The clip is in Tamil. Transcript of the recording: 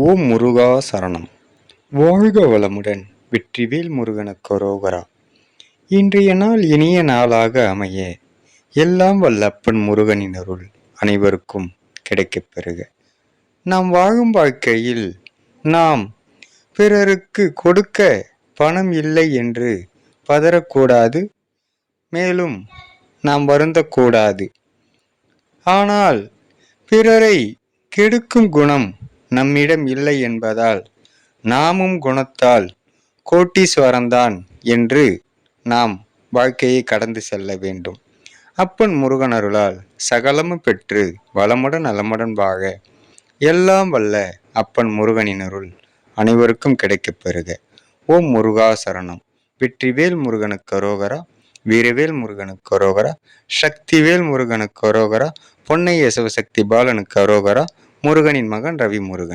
ஓம் முருகா சரணம். வாழ்க வளமுடன். வெற்றிவேல் முருகனுக்கு அரோகரா. இன்றைய நாள் இனிய நாளாக அமைய எல்லாம் வல்ல அப்பன் முருகனின் அருள் அனைவருக்கும் கிடைக்கப் பெறுக. நாம் வாழும் வாழ்க்கையில் நாம் பிறருக்கு கொடுக்க பணம் இல்லை என்று பதறக்கூடாது, மேலும் நாம் வருந்தக்கூடாது. ஆனால் பிறரை கெடுக்கும் குணம் நம்மிடம் இல்லை என்பதால் நாமும் குணத்தால் கோட்டீஸ்வரன்தான் என்று நாம் வாழ்க்கையை கடந்து செல்ல வேண்டும். அப்பன் முருகன் அருளால் சகலமும் பெற்று வளமுடன் நலமுடன் வாழ எல்லாம் வல்ல அப்பன் முருகனின் அருள் அனைவருக்கும் கிடைக்கப் பெறுக. ஓம் முருகா சரணம். வெற்றிவேல் முருகனுக்கு அரோகரா. வீரவேல் முருகனுக்கு அரோகரா. சக்திவேல் முருகனுக்கு அரோகரா. பொன்னைய சிவசக்தி பாலனுக்கு அரோகரா. முருகனின் மகன் ரவி முருகன்.